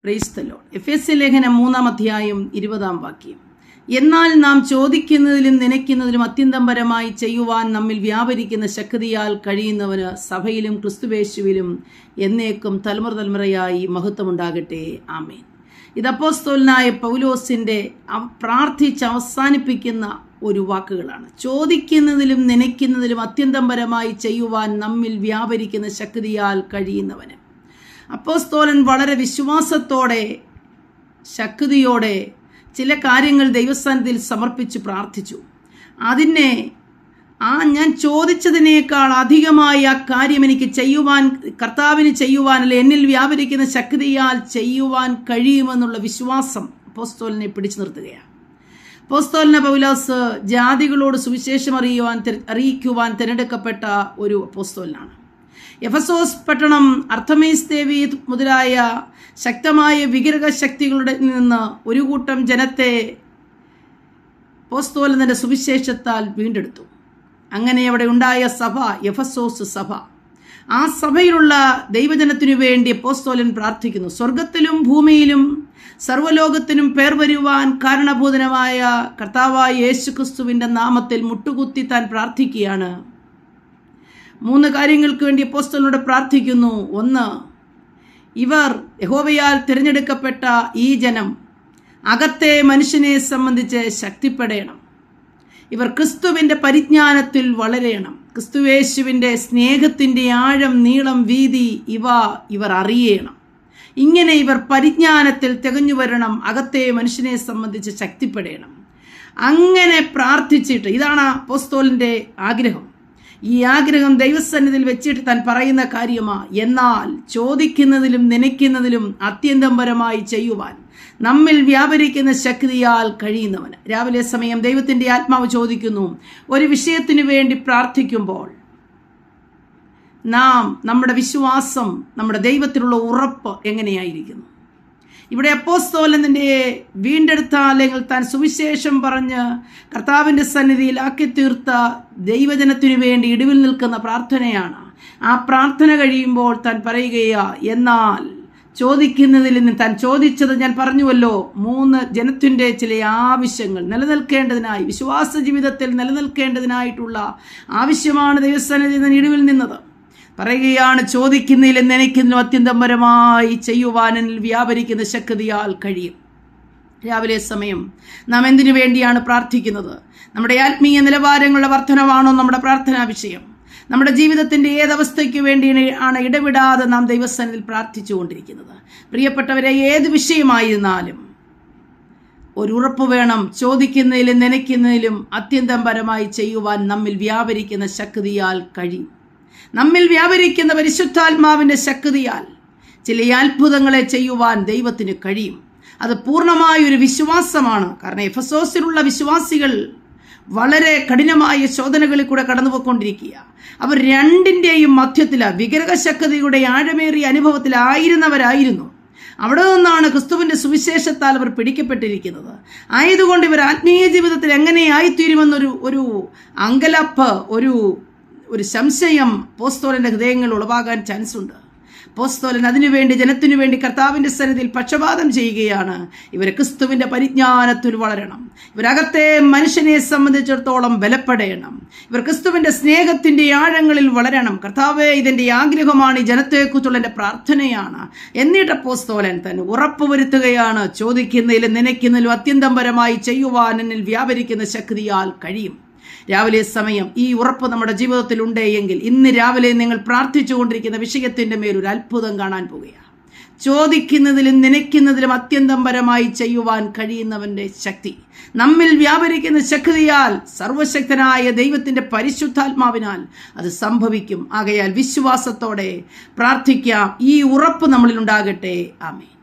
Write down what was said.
Praise the Lord. എഫെസ്യ ലേഖനം 3-ാം അധ്യായം 20-ാം വാക്യം. എന്നാൽ നാം ചോദിക്കുന്നതിലും നനയ്ക്കുന്നതിലും അത്യന്തം പരമായി ചെയ്യുവാൻ നമ്മിൽ വ്യാപരിക്കുന്ന ശക്തിയാൽ കഴിയുന്നവന് സഭയിലും ക്രിസ്തുവേശുവിലും എന്നേക്കും തലമുറ തലമുറയായി മഹത്വമുണ്ടാകട്ടെ. ആമേൻ. ഇത് അപ്പോസ്തലനായ പൗലോസിന്റെ പ്രാർത്ഥിച്ച് അവസാനിപ്പിക്കുന്ന ഒരു വാക്കുകളാണ്. ചോദിക്കുന്നതിലും നനയ്ക്കുന്നതിലും അത്യന്തം പരമായി ചെയ്യുവാൻ നമ്മിൽ വ്യാപരിക്കുന്ന ശക്തിയാൽ കഴിയുന്നവന്. അപ്പോസ്തലൻ വളരെ വിശ്വാസത്തോടെ ശക്തിയോടെ ചില കാര്യങ്ങൾ ദൈവസന്നിധിയിൽ സമർപ്പിച്ച് പ്രാർത്ഥിച്ചു. അതിനെ ഞാൻ ചോദിച്ചതിനേക്കാൾ അധികമായി ആ കാര്യം എനിക്ക് ചെയ്യുവാൻ, കർത്താവിന് ചെയ്യുവാൻ, അല്ലെ എന്നിൽ വ്യാപരിക്കുന്ന ശക്തിയാൽ ചെയ്യുവാൻ കഴിയുമെന്നുള്ള വിശ്വാസം അപ്പോസ്തലനെ പിടിച്ചു നിർത്തുകയാണ്. അപ്പോസ്തലനായ പൗലോസ് ജാതികളോട് സുവിശേഷം അറിയിക്കുവാൻ തിരഞ്ഞെടുക്കപ്പെട്ട ഒരു അപ്പോസ്തലനാണ്. എഫെസോസ് പട്ടണം അർത്തമീസ് ദേവി മുതലായ ശക്തമായ വിഗ്രഹ ശക്തികളുടെ നിന്ന് ഒരു കൂട്ടം ജനത്തെ അപ്പോസ്തലന്റെ സുവിശേഷത്താൽ വീണ്ടെടുത്തു. അങ്ങനെ അവിടെ ഉണ്ടായ സഭ എഫെസോസ് സഭ. ആ സഭയിലുള്ള ദൈവജനത്തിനു വേണ്ടി അപ്പോസ്തലൻ പ്രാർത്ഥിക്കുന്നു. സ്വർഗത്തിലും ഭൂമിയിലും സർവ്വലോകത്തിനും പേർ വരുവാൻ കാരണഭൂതനമായ കർത്താവായ യേശുക്രിസ്തുവിന്റെ നാമത്തിൽ മുട്ടുകുത്തി താൻ പ്രാർത്ഥിക്കുകയാണ്. 3 കാര്യങ്ങൾക്ക് വേണ്ടി അപ്പോസ്തലനോട് പ്രാർത്ഥിക്കുന്നു. 1, ഇവർ യഹോവയാൽ തിരഞ്ഞെടുക്കപ്പെട്ട ഈ ജനം അകത്തെ മനുഷ്യനെ സംബന്ധിച്ച് ശക്തിപ്പെടണം. ഇവർ ക്രിസ്തുവിൻ്റെ പരിജ്ഞാനത്തിൽ വളരണം. ക്രിസ്തുവേശുവിൻ്റെ സ്നേഹത്തിൻ്റെ ആഴം, നീളം, വീതി ഇവർ അറിയണം. ഇങ്ങനെ ഇവർ പരിജ്ഞാനത്തിൽ തികഞ്ഞു വരണം. അകത്തെ മനുഷ്യനെ സംബന്ധിച്ച് ശക്തിപ്പെടണം. അങ്ങനെ പ്രാർത്ഥിച്ചിട്ട്, ഇതാണ് അപ്പോസ്തലന്റെ ആഗ്രഹം. ഈ ആഗ്രഹം ദൈവസന്നിധിയിൽ വെച്ചിട്ട് താൻ പറയുന്ന കാര്യമാണ്. എന്നാൽ ചോദിക്കുന്നതിലും നനയ്ക്കുന്നതിലും അത്യന്തം പരമായി ചെയ്യുവാൻ നമ്മിൽ വ്യാപരിക്കുന്ന ശക്തിയാൽ കഴിയുന്നവന്. രാവിലെ സമയം ദൈവത്തിൻ്റെ ആത്മാവ് ചോദിക്കുന്നു, ഒരു വിഷയത്തിനു വേണ്ടി പ്രാർത്ഥിക്കുമ്പോൾ നമ്മുടെ വിശ്വാസം, നമ്മുടെ ദൈവത്തിലുള്ള ഉറപ്പ് എങ്ങനെയായിരിക്കുന്നു? ഇവിടെ അപ്പോസ്തലന്റെ വീണ്ടെടുത്ത, അല്ലെങ്കിൽ താൻ സുവിശേഷം പറഞ്ഞ് കർത്താവിൻ്റെ സന്നിധിയിൽ ആക്കി തീർത്ത ദൈവജനത്തിനു വേണ്ടി ഇടിവിൽ നിൽക്കുന്ന പ്രാർത്ഥനയാണ്. ആ പ്രാർത്ഥന കഴിയുമ്പോൾ താൻ പറയുകയാ, എന്നാൽ ചോദിക്കുന്നതിൽ നിന്ന് താൻ ചോദിച്ചത് ഞാൻ പറഞ്ഞുവല്ലോ, 3 ജനത്തിൻ്റെ ചില ആവശ്യങ്ങൾ നിലനിൽക്കേണ്ടതിനായി, വിശ്വാസ ജീവിതത്തിൽ നിലനിൽക്കേണ്ടതിനായിട്ടുള്ള ആവശ്യമാണ് ദൈവസന്നിധിയിൽ ഇടിവിൽ നിന്നത്. പറയുകയാണ്, ചോദിക്കുന്നതിലും നനയ്ക്കുന്നതിലും അത്യന്തം പരമായി ചെയ്യുവാൻ എന്നിൽ വ്യാപരിക്കുന്ന ശക്തിയാൽ കഴിയും. രാവിലെ സമയം നാം എന്തിനു വേണ്ടിയാണ് പ്രാർത്ഥിക്കുന്നത്? നമ്മുടെ ആത്മീയ നിലവാരങ്ങളുടെ വർധനമാണോ നമ്മുടെ പ്രാർത്ഥനാ വിഷയം? നമ്മുടെ ജീവിതത്തിൻ്റെ ഏതവസ്ഥയ്ക്ക് വേണ്ടിയാണ് ഇടവിടാതെ നാം ദൈവസന്നിധിയിൽ പ്രാർത്ഥിച്ചുകൊണ്ടിരിക്കുന്നത്? പ്രിയപ്പെട്ടവരെ, ഏത് വിഷയമായിരുന്നാലും ഒരു ഉറപ്പ് വേണം. ചോദിക്കുന്നതിലും നനയ്ക്കുന്നതിലും അത്യന്തം പരമായി ചെയ്യുവാൻ നമ്മിൽ വ്യാപരിക്കുന്ന ശക്തിയാൽ കഴിയും. നമ്മിൽ വ്യാപരിക്കുന്ന പരിശുദ്ധാത്മാവിൻ്റെ ശക്തിയാൽ ചില അത്ഭുതങ്ങളെ ചെയ്യുവാൻ ദൈവത്തിന് കഴിയും. അത് പൂർണ്ണമായൊരു വിശ്വാസമാണ്. കാരണം എഫെസോസിലുള്ള വിശ്വാസികൾ വളരെ കഠിനമായ ശോധനകളിൽ കൂടെ കടന്നുപോയിക്കൊണ്ടിരിക്കുക. അവർ രണ്ടിൻ്റെയും മധ്യത്തിലാണ്, വിഗ്രഹശക്തിയുടെ ആഴമേറിയ അനുഭവത്തിലായിരുന്നവരായിരുന്നു. അവിടെ നിന്നാണ് ക്രിസ്തുവിൻ്റെ സുവിശേഷത്താൽ അവർ പിടിക്കപ്പെട്ടിരിക്കുന്നത്. ആയതുകൊണ്ട് ഇവർ ആത്മീയ ജീവിതത്തിൽ എങ്ങനെയായിത്തീരുമെന്നൊരു അങ്കലപ്പ്, ഒരു സംശയം അപ്പോസ്തലന്റെ ഹൃദയങ്ങളിൽ ഉളവാകാൻ ചാൻസ് ഉണ്ട്. അപ്പോസ്തലൻ അതിനുവേണ്ടി, ജനത്തിനു വേണ്ടി കർത്താവിൻ്റെ സന്നിധിയിൽ പക്ഷപാതം ചെയ്യുകയാണ്. ഇവർ ക്രിസ്തുവിൻ്റെ പരിജ്ഞാനത്തിൽ വളരണം. ഇവരകത്തെ മനുഷ്യനെ സംബന്ധിച്ചിടത്തോളം ബലപ്പെടണം. ഇവർ ക്രിസ്തുവിൻ്റെ സ്നേഹത്തിൻ്റെ ആഴങ്ങളിൽ വളരണം. കർത്താവേ, ഇതിൻ്റെ ആഗ്രഹമാണ്, ഈ ജനത്തെക്കുറിച്ചുള്ള എൻ്റെ പ്രാർത്ഥനയാണ്. എന്നിട്ട് അപ്പോസ്തലൻ തന്നെ ഉറപ്പ് വരുത്തുകയാണ്, ചോദിക്കുന്നതിലും നനയ്ക്കുന്നതിലും അത്യന്തം പരമായി ചെയ്യുവാൻ എന്നിൽ വ്യാപരിക്കുന്ന ശക്തിയാൽ കഴിയും. രാവിലെ സമയം ഈ ഉറപ്പ് നമ്മുടെ ജീവിതത്തിൽ ഉണ്ടെങ്കിൽ ഇന്ന് രാവിലെ നിങ്ങൾ പ്രാർത്ഥിച്ചു കൊണ്ടിരിക്കുന്ന വിഷയത്തിൻ്റെ മേലൊരു അത്ഭുതം കാണാൻ പോവുകയാണ്. ചോദിക്കുന്നതിലും നനയ്ക്കുന്നതിലും അത്യന്തം പരമായി ചെയ്യുവാൻ കഴിയുന്നവൻ്റെ ശക്തി നമ്മിൽ വ്യാപരിക്കുന്ന ശക്തിയാൽ, സർവശക്തനായ ദൈവത്തിൻ്റെ പരിശുദ്ധാത്മാവിനാൽ അത് സംഭവിക്കും. ആകയാൽ വിശ്വാസത്തോടെ പ്രാർത്ഥിക്കാം. ഈ ഉറപ്പ് നമ്മളിൽ ഉണ്ടാകട്ടെ. ആമേൻ.